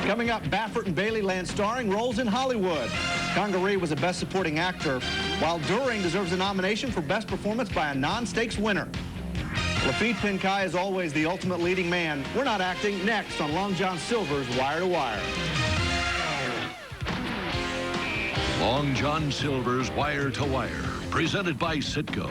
Coming up, Baffert and Bailey land starring roles in Hollywood. Congaree was a Best Supporting Actor, while During deserves a nomination for Best Performance by a non-stakes winner. Lafitte Pincay is always the ultimate leading man. We're Not Acting, next on Long John Silver's Wire to Wire. Long John Silver's Wire to Wire, presented by Citgo.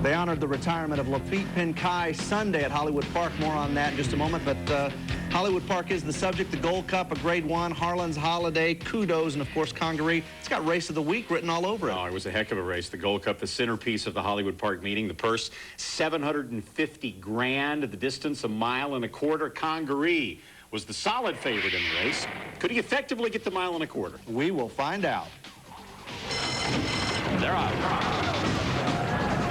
They honored the retirement of Lafitte Pincay Sunday at Hollywood Park. More on that in just a moment, but Hollywood Park is the subject. The Gold Cup, a Grade 1, Harlan's Holiday, Kudos, and of course Congaree. It's got Race of the Week written all over it. Oh, it was a heck of a race. The Gold Cup, the centerpiece of the Hollywood Park meeting. The purse, $750 grand. The distance, 1.25 miles. Congaree was the solid favorite in the race. Could he effectively get the 1.25 miles? We will find out. They're out.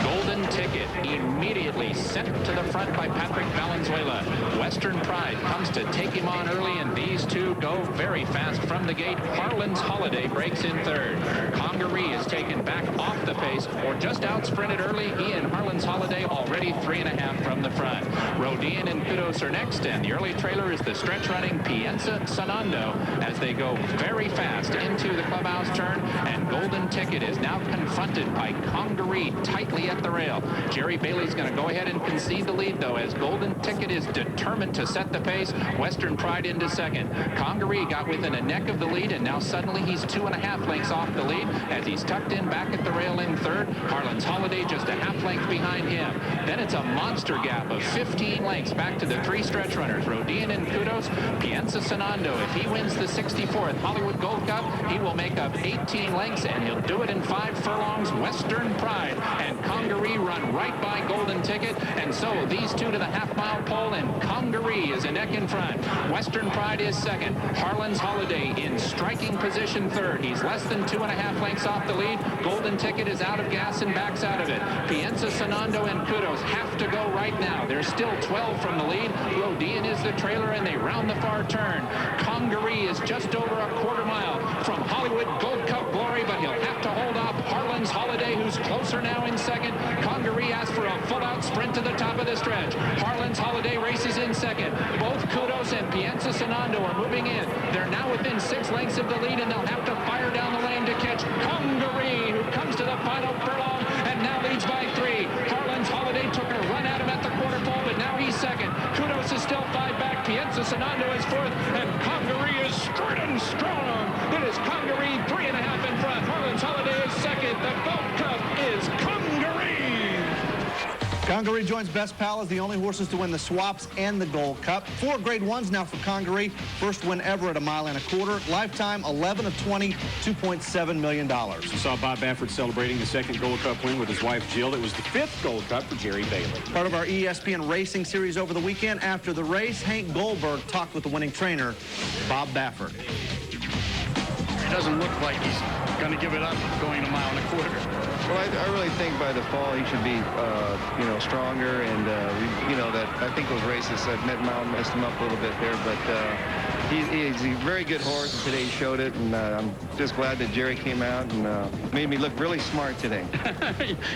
Golden Ticket immediately sent to the front by Patrick Valenzuela. Western Pride comes to take him on early, and these two go very fast from the gate. Harlan's Holiday breaks in third. Congaree is taken back off the pace or just out sprinted early. He and Harlan's Holiday already 3.5 from the front. Rodin and Kudos are next, and the early trailer is the stretch running Pienza Sonando as they go very fast into the clubhouse turn, and Golden Ticket is now confronted by Congaree tightly at the rail. Jerry Bailey's going to go ahead and concede the lead, though, as Golden Ticket is determined to set the pace. Western Pride into second. Congaree got within a neck of the lead, and now suddenly he's 2.5 lengths off the lead as he's tucked in back at the rail in third. Harlan's Holiday just a half length behind him. Then it's a monster gap of 15 lengths back to the three stretch runners, Rodin and Kudos. Pienza Sonando, if he wins the 64th Hollywood Gold Cup, he will make up 18 lengths, and he'll do it in 5 furlongs. Western Pride and Congaree run right by Golden Ticket, and so these two to the half-mile pole, and Congaree is a neck in front. Western Pride is second. Harlan's Holiday in striking position third. He's less than 2.5 lengths off the lead. Golden Ticket is out of gas and backs out of it. Pienza Sonando and Kudos have to go right now. There's still 12 from the lead. Rodin is the trailer, and they round the far turn. Congaree is just over a 1/4 mile from Hollywood Gold Cup glory, but he'll have to hold off Harlan's Holiday, who's closer now in second. Congaree asks for a full-out sprint to the top of the stretch. Harlan's Holiday races in second. Both Kudos and Pienza Sonando are moving in. They're now within 6 lengths of the lead, and they'll have to fire down the lane to catch Congaree, who comes to the final furlong and now leads by 3. Harlan's Holiday took a run at him at the quarter pole, but now he's second. Kudos is still 5 back. Pienza Sonando is 4th, and Congaree is straight and strong. It is Congaree 3.5 in front. Harlan's Holiday is second. The Gold Cup is Congaree. Congaree joins Best Pal as the only horses to win the Swaps and the Gold Cup. 4 Grade 1s now for Congaree. First win ever at 1.25 miles. Lifetime 11 of 20, $2.7 million. We saw Bob Baffert celebrating the second Gold Cup win with his wife Jill. It was the 5th Gold Cup for Jerry Bailey. Part of our ESPN Racing Series over the weekend. After the race, Hank Goldberg talked with the winning trainer, Bob Baffert. It doesn't look like he's going to give it up going 1.25 miles. Well, I really think by the fall he should be, stronger, and that I think those races at Mid-Mile messed him up a little bit there, but he's a very good horse, and today he showed it, and I'm just glad that Jerry came out and made me look really smart today.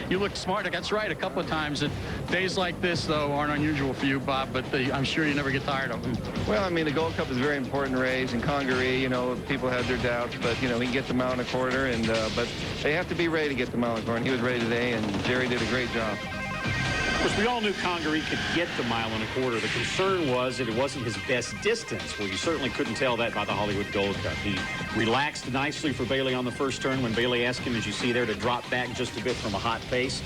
You look smart. That's right, a couple of times. Days like this, though, aren't unusual for you, Bob, but I'm sure you never get tired of them. Well, I mean, the Gold Cup is a very important race, and Congaree, people had their doubts, but, he can get the 1.25 miles, and but they have to be ready to get the 1.25 miles. He was ready today, and Jerry did a great job. Of course, we all knew Congaree could get the 1.25 miles. The concern was that it wasn't his best distance. Well, you certainly couldn't tell that by the Hollywood Gold Cup. He relaxed nicely for Bailey on the first turn when Bailey asked him, as you see there, to drop back just a bit from a hot pace.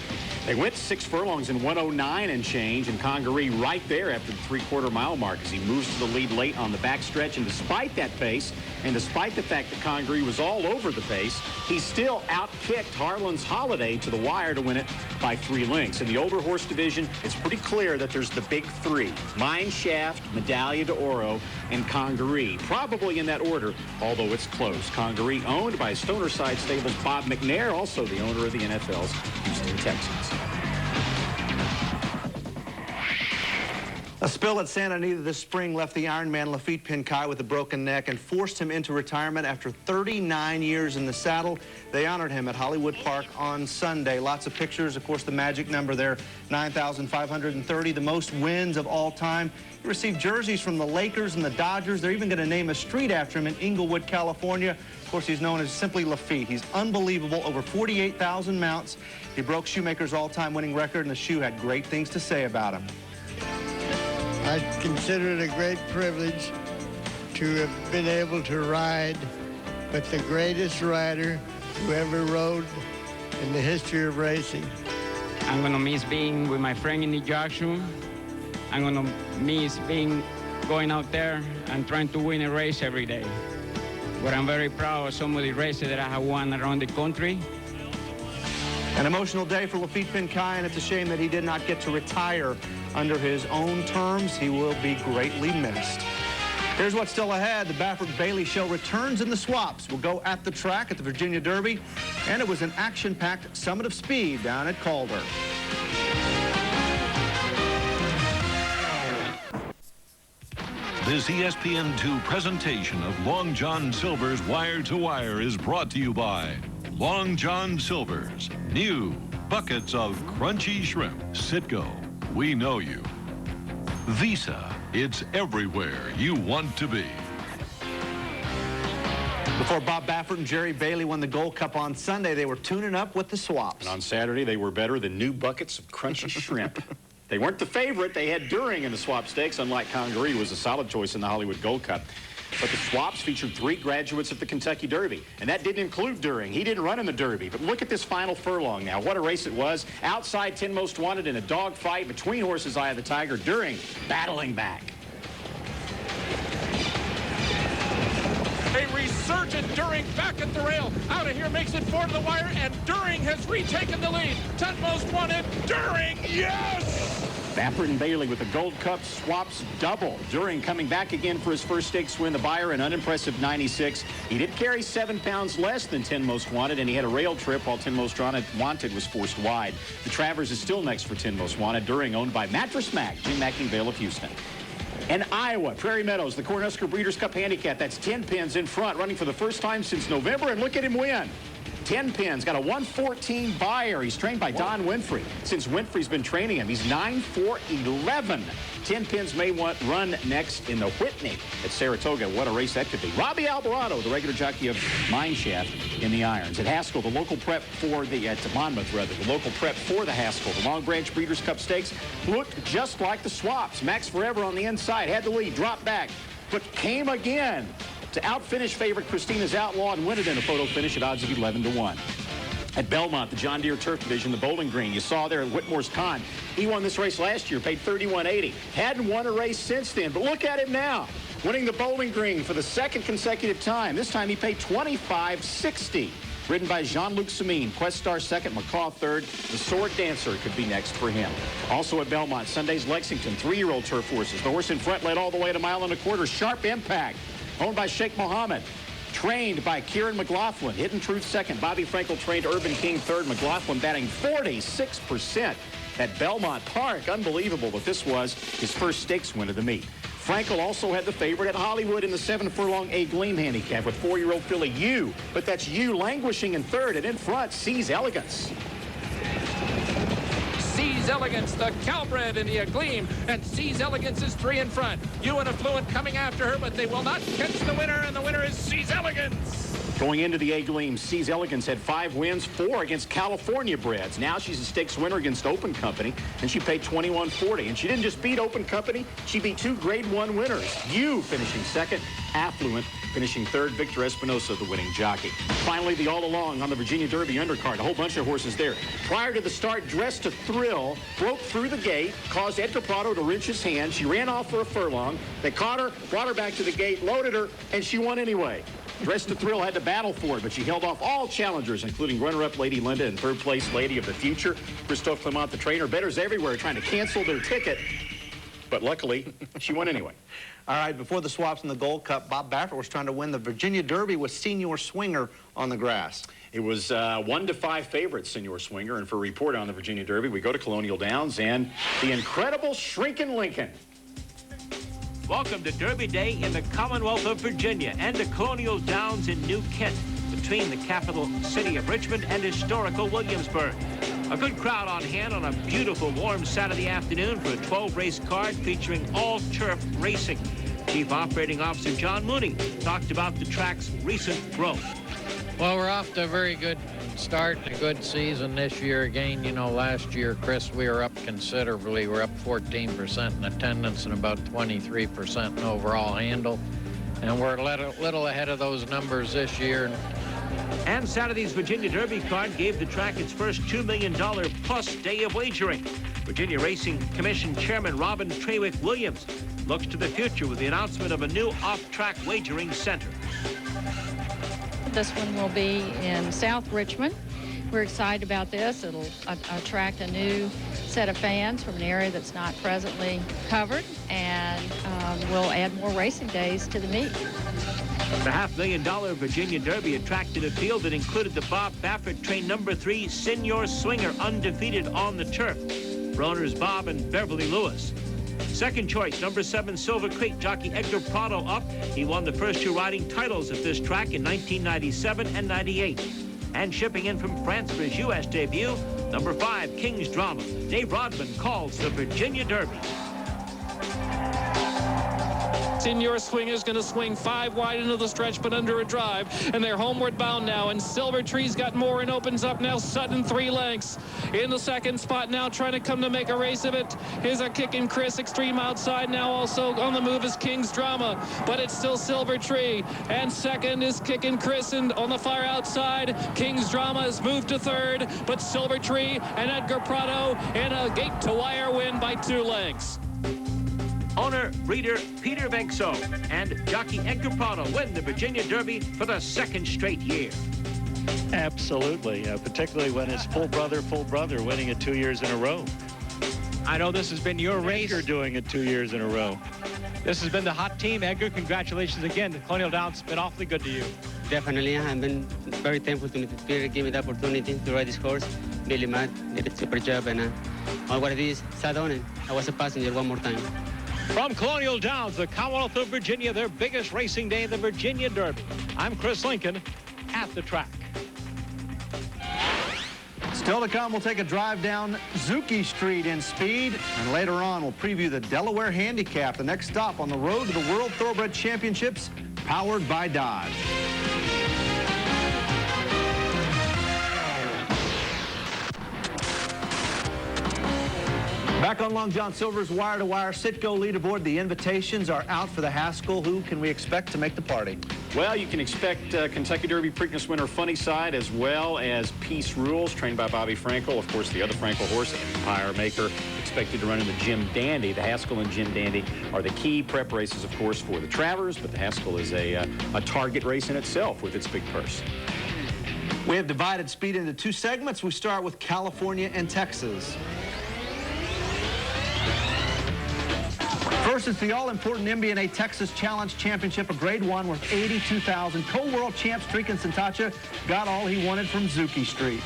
They went 6 furlongs in 1:09 and change, and Congaree right there after the 3/4 mile mark as he moves to the lead late on the backstretch. And despite that pace, and despite the fact that Congaree was all over the pace, he still outkicked Harlan's Holiday to the wire to win it by 3 lengths. In the older horse division, it's pretty clear that there's the big 3: Mine Shaft, Medaglia d'Oro, and Congaree. Probably in that order, although it's close. Congaree owned by Stoner Side Stables' Bob McNair, also the owner of the NFL's Houston Texans. A spill at Santa Anita this spring left the Ironman Laffit Pincay with a broken neck and forced him into retirement after 39 years in the saddle. They honored him at Hollywood Park on Sunday. Lots of pictures, of course, the magic number there, 9,530, the most wins of all time. He received jerseys from the Lakers and the Dodgers. They're even going to name a street after him in Inglewood, California. Of course, he's known as simply Laffit. He's unbelievable, over 48,000 mounts. He broke Shoemaker's all-time winning record, and the shoe had great things to say about him. I consider it a great privilege to have been able to ride with the greatest rider who ever rode in the history of racing. I'm going to miss being with my friend in the Joshua. I'm going to miss going out there and trying to win a race every day. But I'm very proud of some of the races that I have won around the country. An emotional day for Laffit Pincay, and it's a shame that he did not get to retire under his own terms. He will be greatly missed. Here's what's still ahead. The Baffert-Bailey Show returns in the swaps. We'll go at the track at the Virginia Derby, and it was an action-packed summit of speed down at Calder. This ESPN2 presentation of Long John Silver's Wire to Wire is brought to you by Long John Silver's new buckets of crunchy shrimp. Citgo, we know you. Visa, it's everywhere you want to be. Before Bob Baffert and Jerry Bailey won the Gold Cup on Sunday, they were tuning up with the swaps. And on Saturday, they were better than new buckets of crunchy shrimp. They weren't the favorite. They had During in the swap stakes, unlike Congaree, was a solid choice in the Hollywood Gold Cup. But the swaps featured 3 graduates of the Kentucky Derby, and that didn't include During. He didn't run in the Derby. But look at this final furlong now. What a race it was. Outside 10 Most Wanted in a dogfight between horses Eye of the Tiger. During battling back. A resurgent During back at the rail. Out of here, makes it 4 to the wire, and During has retaken the lead. 10 Most Wanted. During, yes! Baffert and Bailey with the Gold Cup swaps double. During coming back again for his first stakes win, the Beyer, an unimpressive 96. He did carry 7 pounds less than 10 Most Wanted, and he had a rail trip while 10 Most Wanted was forced wide. The Travers is still next for 10 Most Wanted. During, owned by Mattress Mac, Jim Mackingale of Houston. And Iowa, Prairie Meadows, the Cornhusker Breeders' Cup Handicap. That's 10 pins in front, running for the first time since November, and look at him win. 10 pins, got a 114 Beyer. He's trained by Don Winfrey. Since Winfrey's been training him, he's 9-4-11. 10 pins may run next in the Whitney at Saratoga. What a race that could be. Robbie Alvarado, the regular jockey of Mineshaft in the irons. At Haskell, the local prep for the, at Monmouth rather, the local prep for the Haskell. The Long Branch Breeders' Cup Stakes looked just like the swaps. Max Forever on the inside, had the lead, dropped back, but came again to outfinish favorite Christina's Outlaw and win it in a photo finish at odds of 11-1. At Belmont, the John Deere Turf Division, the Bowling Green, you saw there at Whitmore's Con. He won this race last year, paid $31.80. Hadn't won a race since then, but look at him now, winning the Bowling Green for the 2nd consecutive time. This time he paid $25.60. Ridden by Jean-Luc Samine, Questar 2nd, McCaw 3rd. The Sword Dancer could be next for him. Also at Belmont, Sunday's Lexington, 3-year-old turf horses. The horse in front led all the way at 1 1/4. Sharp Impact, owned by Sheikh Mohammed. Trained by Kieran McLaughlin. Hidden Truth 2nd. Bobby Frankel trained Urban King 3rd. McLaughlin batting 46% at Belmont Park. Unbelievable, but this was his first stakes win of the meet. Frankel also had the favorite at Hollywood in the 7-furlong A Gleam handicap with 4-year-old filly You. But that's You languishing in 3rd, and in front, Seas Elegance. Seas Elegance, the Calbred in the Gleam, and Seas Elegance is 3 in front. You and Affluent coming after her, but they will not catch the winner, and the winner is Seas Elegance. Going into the A Gleam, Seas Elegance had 5 wins, 4 against California breds. Now she's a stakes winner against Open Company, and she paid $21.40. And she didn't just beat Open Company, she beat 2 Grade 1 winners. You finishing 2nd, Affluent finishing 3rd, Victor Espinosa, the winning jockey. Finally, the All Along on the Virginia Derby undercard. A whole bunch of horses there. Prior to the start, Dressed to Thrill broke through the gate, caused Edgar Prado to wrench his hand. She ran off for a furlong. They caught her, brought her back to the gate, loaded her, and she won anyway. Dressed to Thrill had to battle for it, but she held off all challengers, including runner-up Lady Linda and 3rd place Lady of the Future. Christophe Clement, the trainer, bettors everywhere trying to cancel their ticket, but luckily, she won anyway. All right, before the swaps in the Gold Cup, Bob Baffert was trying to win the Virginia Derby with Senior Swinger on the grass. It was 1-5 favorite, Senior Swinger, and for a report on the Virginia Derby, we go to Colonial Downs and the incredible Shrinkin' Lincoln. Welcome to Derby Day in the Commonwealth of Virginia and to Colonial Downs in New Kent, between the capital city of Richmond and historical Williamsburg. A good crowd on hand on a beautiful warm Saturday afternoon for a 12-race card featuring all-turf racing. Chief Operating Officer John Mooney talked about the track's recent growth. Well, we're off to a very good start, a good season this year. Again, you know, last year, Chris, we were up considerably. We're up 14% in attendance and about 23% in overall handle. And we're a little ahead of those numbers this year. And Saturday's Virginia Derby card gave the track its first $2 million plus day of wagering. Virginia Racing Commission Chairman Robin Trawick Williams looks to the future with the announcement of a new off-track wagering center. This one will be in South Richmond. We're excited about this. It'll attract a new set of fans from an area that's not presently covered, and we'll add more racing days to the meet. The $500,000 Virginia Derby attracted a field that included the Bob Baffert train number 3 Senior Swinger, undefeated on the turf, for owners Bob and Beverly Lewis. Second choice, number 7 Silver Creek jockey Edgar Prado up. He won the first 2 riding titles at this track in 1997 and 98. And shipping in from France for his U.S. debut, number 5 King's Drama. Dave Rodman calls the Virginia Derby. Senior Swinger's going to swing 5 wide into the stretch, but under a drive, and they're homeward bound now, and Silver Tree's got more and opens up now. Sutton 3 lengths in the second spot now, trying to come to make a race of it. Here's a Kickin' Chris extreme outside now. Also on the move is King's Drama, but it's still Silver Tree, and second is Kickin' Chris, and on the far outside King's Drama has moved to third, but Silver Tree and Edgar Prado in a gate to wire win by 2 lengths. Owner, breeder Peter Vexo and jockey Edgar Prado win the Virginia Derby for the 2nd straight year. Absolutely, particularly when it's full brother winning it 2 years in a row. I know this has been your race. Edgar doing it 2 years in a row. This has been the hot team. Edgar, congratulations again. Colonial Downs has been awfully good to you. Definitely, I've been very thankful to Peter give me the opportunity to ride this horse. Billy Matt did a super job, and all what it is, sat on it. I was a passenger one more time. From Colonial Downs, the Commonwealth of Virginia, their biggest racing day, the Virginia Derby. I'm Chris Lincoln at the track. Still to come, we'll take a drive down Zuki Street in Speed, and later on we'll preview the Delaware Handicap, the next stop on the road to the World Thoroughbred Championships, powered by Dodge. Back on Long John Silver's wire-to-wire Citgo leaderboard, the invitations are out for the Haskell. Who can we expect to make the party? Well, you can expect Kentucky Derby Preakness winner Funny Side, as well as Peace Rules, trained by Bobby Frankel. Of course, the other Frankel horse, Empire Maker, expected to run in the Jim Dandy. The Haskell and Jim Dandy are the key prep races, of course, for the Travers, but the Haskell is a target race in itself with its big purse. We have divided Speed into 2 segments. We start with California and Texas. First, it's the all-important MBNA Texas Challenge Championship, a Grade 1 worth $82,000. Co-world champ Streakin' Sentacha got all he wanted from Zuki Street.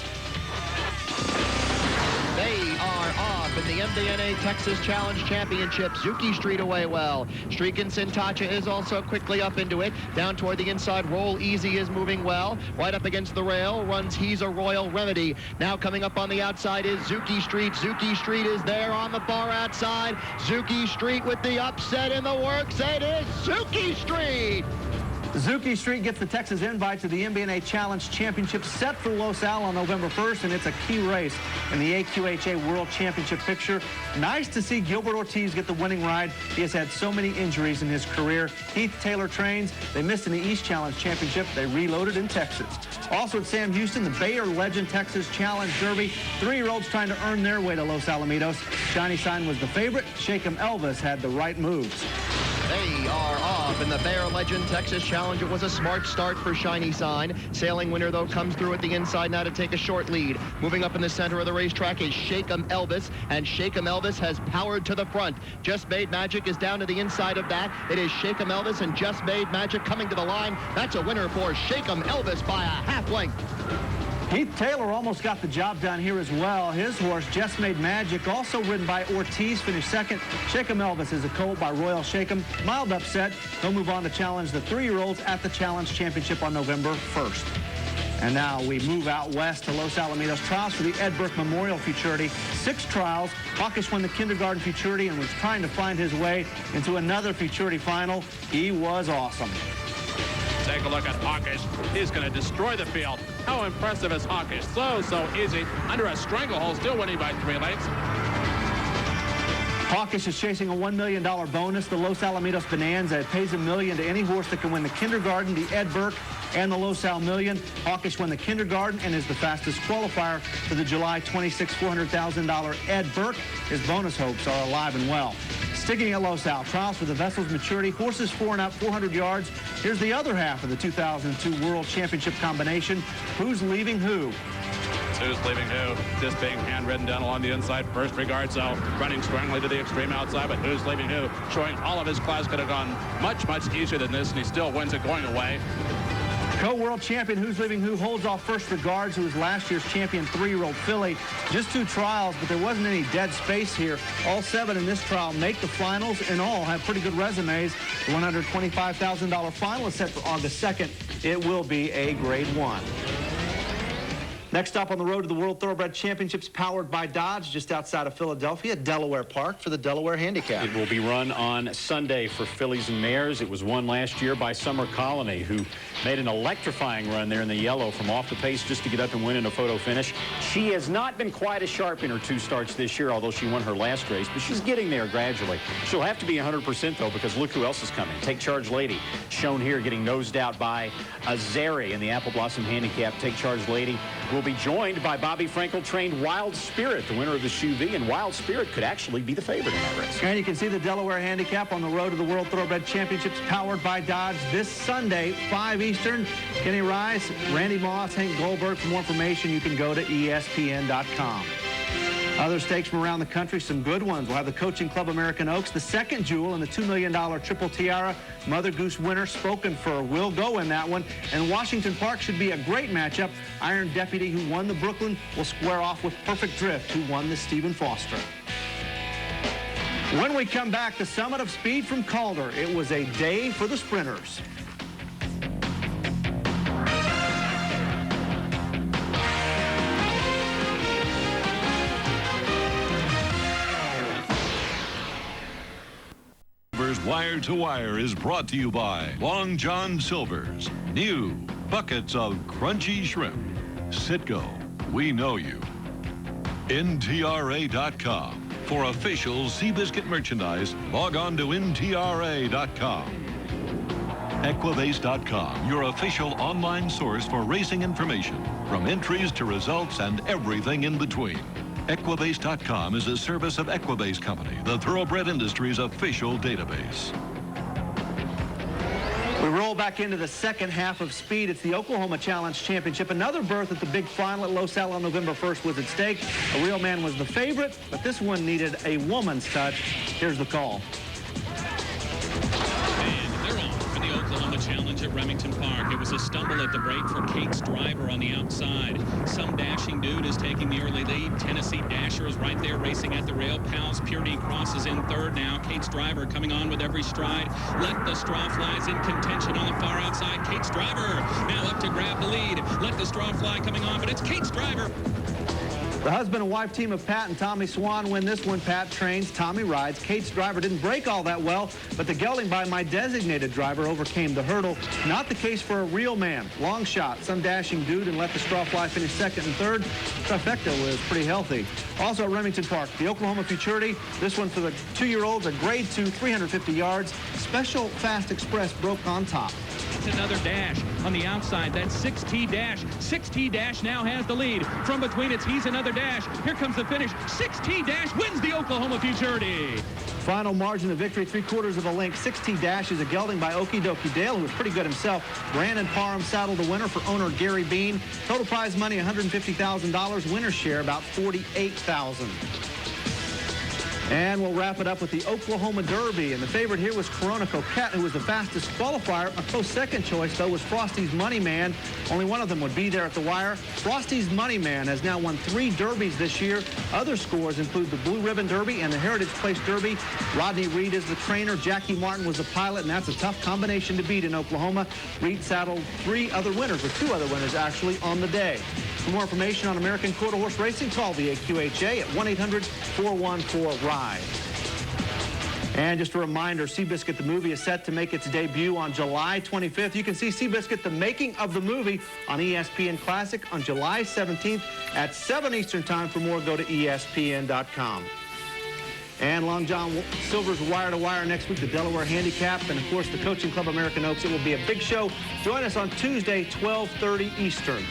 They are off in the MBNA Texas Challenge Championship. Zuki Street away well. Streakin' Sentacha is also quickly up into it. Down toward the inside, Roll Easy is moving well. Right up against the rail runs He's a Royal Remedy. Now coming up on the outside is Zuki Street. Zuki Street is there on the far outside. Zuki Street with the upset in the works. It is Zuki Street. Zuki Street gets the Texas invite to the MBNA Challenge Championship set for Los Al on November 1st, and it's a key race in the AQHA World Championship picture. Nice to see Gilbert Ortiz get the winning ride. He has had so many injuries in his career. Heath Taylor trains. They missed in the East Challenge Championship. They reloaded in Texas. Also at Sam Houston, the Bayer Legend Texas Challenge Derby. 3-year-olds trying to earn their way to Los Alamitos. Shiny Sign was the favorite. Shake 'em Elvis had the right moves. They are off in the Bear Legend Texas Challenge. It was a smart start for Shiny Sign. Sailing winner, though, comes through at the inside now to take a short lead. Moving up in the center of the racetrack is Shake 'em Elvis, and Shake 'em Elvis has powered to the front. Just Made Magic is down to the inside of that. It is Shake 'em Elvis and Just Made Magic coming to the line. That's a winner for Shake 'em Elvis by a half length. Heath Taylor almost got the job done here as well. His horse, Just Made Magic, also ridden by Ortiz, finished second. Shakem Elvis is a colt by Royal Shakem. Mild upset. He'll move on to challenge the 3-year-olds at the Challenge Championship on November 1st. And now we move out west to Los Alamitos. Trials for the Ed Burke Memorial Futurity. 6 trials. Hawkish won the kindergarten Futurity and was trying to find his way into another Futurity final. He was awesome. Take a look at Hawkish. He's going to destroy the field. How impressive is Hawkish? So easy. Under a stranglehold, still winning by 3 lengths. Hawkish is chasing a $1 million bonus. The Los Alamitos Bonanza. It pays $1 million to any horse that can win the kindergarten, the Ed Burke, and the Los Al Million. Hawkish won the kindergarten and is the fastest qualifier for the July 26 $400,000 Ed Burke. His bonus hopes are alive and well. Sticking at Los Al, trials for the Vessel's Maturity. Horses 4 and up, 400 yards. Here's the other half of the 2002 World Championship combination. Who's leaving who? Who's leaving who? Just being handwritten down along the inside. First regard, so running strongly to the extreme outside, but who's leaving who? Showing all of his class could have gone much, much easier than this, and he still wins it going away. Co-world champion Who's Leaving Who holds off First Regards, who was last year's champion 3-year-old filly. Just 2 trials, but there wasn't any dead space here. All 7 in this trial make the finals and all have pretty good resumes. The $125,000 final is set for August 2nd. It will be a Grade 1. Next up on the road to the World Thoroughbred Championships, powered by Dodge, just outside of Philadelphia, Delaware Park for the Delaware Handicap. It will be run on Sunday for fillies and mares. It was won last year by Summer Colony, who made an electrifying run there in the yellow from off the pace just to get up and win in a photo finish. She has not been quite as sharp in her 2 starts this year, although she won her last race, but she's getting there gradually. She'll have to be 100% though, because look who else is coming. Take Charge Lady, shown here getting nosed out by Azeri in the Apple Blossom Handicap. Take Charge Lady will be joined by Bobby Frankel-trained Wild Spirit, the winner of the Shoe V, and Wild Spirit could actually be the favorite in that race. And you can see the Delaware Handicap on the road to the World Thoroughbred Championships, powered by Dodge, this Sunday, 5 Eastern. Kenny Rice, Randy Moss, Hank Goldberg. For more information, you can go to ESPN.com. Other stakes from around the country, some good ones. We'll have the Coaching Club American Oaks, the second jewel in the $2 million Triple Tiara. Mother Goose winner, Spoken For, will go in that one. And Washington Park should be a great matchup. Iron Deputy, who won the Brooklyn, will square off with Perfect Drift, who won the Stephen Foster. When we come back, the Summit of Speed from Calder. It was a day for the sprinters. Wire to Wire is brought to you by Long John Silver's new buckets of crunchy shrimp. Citgo, we know you. NTRA.com. For official Seabiscuit merchandise, log on to NTRA.com. Equibase.com, your official online source for racing information, from entries to results and everything in between. Equibase.com is a service of Equibase Company, the thoroughbred industry's official database. We roll back into the second half of Speed. It's the Oklahoma Challenge Championship. Another berth at the big final at Los Al on November 1st was at stake. A Real Man was the favorite, but this one needed a woman's touch. Here's the call. Oklahoma Challenge at Remington Park. It was a stumble at the break for Kate's Driver on the outside. Some dashing dude is taking the early lead. Tennessee Dasher is right there racing at the rail. Pals Purdy crosses in third now. Kate's Driver coming on with every stride. Let the Straw Flies in contention on the far outside. Kate's Driver now up to grab the lead. Let the Straw Fly coming on, but it's Kate's Driver. The husband and wife team of Pat and Tommy Swan win this one. Pat trains, Tommy rides. Kate's Driver didn't break all that well, but the gelding by My Designated Driver overcame the hurdle. Not the case for a Real Man. Long shot, some dashing dude, and let the Straw Fly finish second and third. Trifecta was pretty healthy. Also at Remington Park, the Oklahoma Futurity. This one for the 2-year-olds, a grade 2, 350 yards. Special Fast Express broke on top. It's another dash on the outside. That's 6T Dash. 6T Dash now has the lead. From between it's He's Another Dash. Here comes the finish. 6T Dash wins the Oklahoma Futurity. Final margin of victory, 3/4 of a length. 6T Dash is a gelding by Okie Dokie Dale, who was pretty good himself. Brandon Parham saddled the winner for owner Gary Bean. Total prize money, $150,000. Winner's share, about $48,000. And we'll wrap it up with the Oklahoma Derby. And the favorite here was Corona Coquette, who was the fastest qualifier. A close second choice, though, was Frosty's Money Man. Only one of them would be there at the wire. Frosty's Money Man has now won 3 derbies this year. Other scores include the Blue Ribbon Derby and the Heritage Place Derby. Rodney Reed is the trainer. Jackie Martin was the pilot, and that's a tough combination to beat in Oklahoma. Reed saddled 3 other winners, or 2 other winners, actually, on the day. For more information on American Quarter Horse Racing, call the AQHA at 1-800-414-RIDE. And just a reminder, Seabiscuit the movie is set to make its debut on July 25th. You can see Seabiscuit the making of the movie on ESPN Classic on July 17th at 7 Eastern Time. For more, go to ESPN.com. And Long John Silver's Wire to Wire next week, the Delaware Handicap, and of course the Coaching Club American Oaks. It will be a big show. Join us on Tuesday, 12:30 Eastern.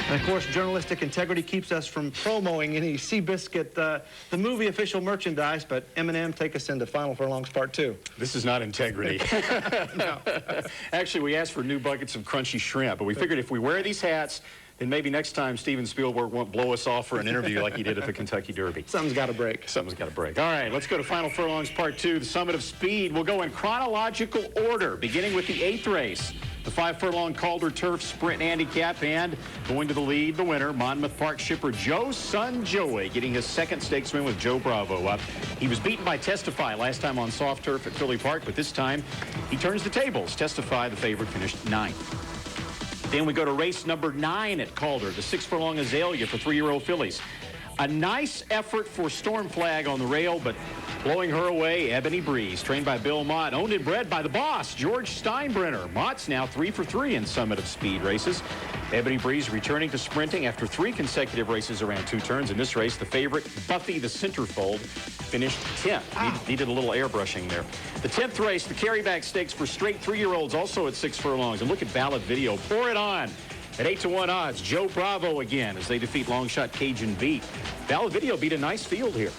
And of course, journalistic integrity keeps us from promoting any Seabiscuit, the movie official merchandise. But M&M, take us into Final Furlongs Part 2. This is not integrity. No. Actually, we asked for new buckets of crunchy shrimp, but we figured if we wear these hats, then maybe next time Steven Spielberg won't blow us off for an interview like he did at the Kentucky Derby. Something's got to break. Something's got to break. All right, let's go to Final Furlongs Part 2, the Summit of Speed. We'll go in chronological order, beginning with the 8th race. The 5-furlong Calder Turf Sprint Handicap, and going to the lead, the winner, Monmouth Park shipper Joe Son Joey, getting his 2nd stakes win with Joe Bravo up. He was beaten by Testify last time on soft turf at Philly Park, but this time he turns the tables. Testify, the favorite, finished 9th. Then we go to race number 9 at Calder, the 6-furlong Azalea for 3-year-old fillies. A nice effort for Storm Flag on the rail, but blowing her away, Ebony Breeze, trained by Bill Mott, owned and bred by the boss, George Steinbrenner. Mott's now 3 for 3 in Summit of Speed races. Ebony Breeze returning to sprinting after 3 consecutive races around 2 turns. In this race, the favorite, Buffy the Centerfold, finished 10th. Needed a little airbrushing there. The 10th race, the Carryback Stakes for straight 3-year-olds, also at 6 furlongs. And look at Ballad Video. Pour it on. At 8-1 odds, Joe Bravo again as they defeat Longshot Cajun Beat. Ballad Video beat a nice field here.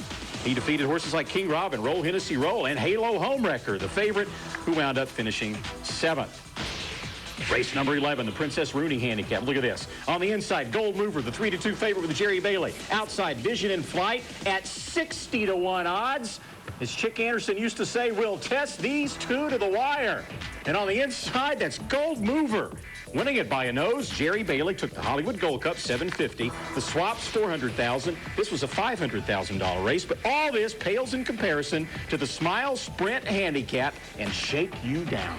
He defeated horses like King Robin, Roll Hennessy Roll, and Halo Homewrecker, the favorite, who wound up finishing 7th. Race number 11, the Princess Rooney Handicap. Look at this. On the inside, Gold Mover, the 3-2 favorite with Jerry Bailey. Outside, Vision in Flight at 60-1 odds. As Chick Anderson used to say, we'll test these 2 to the wire. And on the inside, that's Gold Mover. Winning it by a nose, Jerry Bailey took the Hollywood Gold Cup, $750. The Swaps, $400,000. This was a $500,000 race, but all this pales in comparison to the Smile Sprint Handicap and Shake You Down.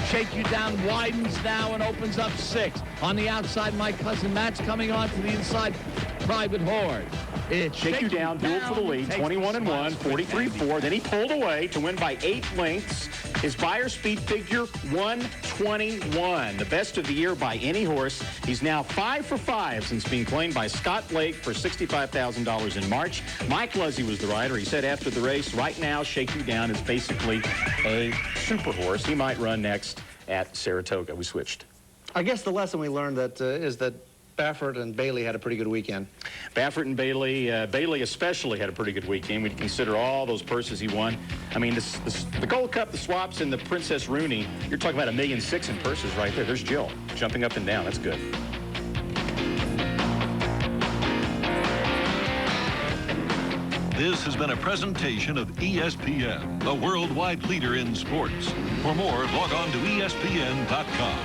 Shake You Down widens now and opens up 6. On the outside, My Cousin Matt's coming on to the inside, Private Horde. It's Shake You Down, dueled for the lead, 21-1, 43-4. Then he pulled away to win by 8 lengths. His buyer speed figure, 121, the best of the year by any horse. He's now 5 for 5 since being claimed by Scott Blake for $65,000 in March. Mike Luzzy was the rider. He said after the race, right now, Shake You Down is basically a super horse. He might run next at Saratoga. We switched. I guess the lesson we learned is that Baffert and Bailey had a pretty good weekend. Baffert and Bailey, Bailey especially had a pretty good weekend. When you consider all those purses he won. I mean, the Gold Cup, the Swaps, and the Princess Rooney, you're talking about $1.6 million in purses right there. There's Jill jumping up and down. That's good. This has been a presentation of ESPN, the worldwide leader in sports. For more, log on to ESPN.com.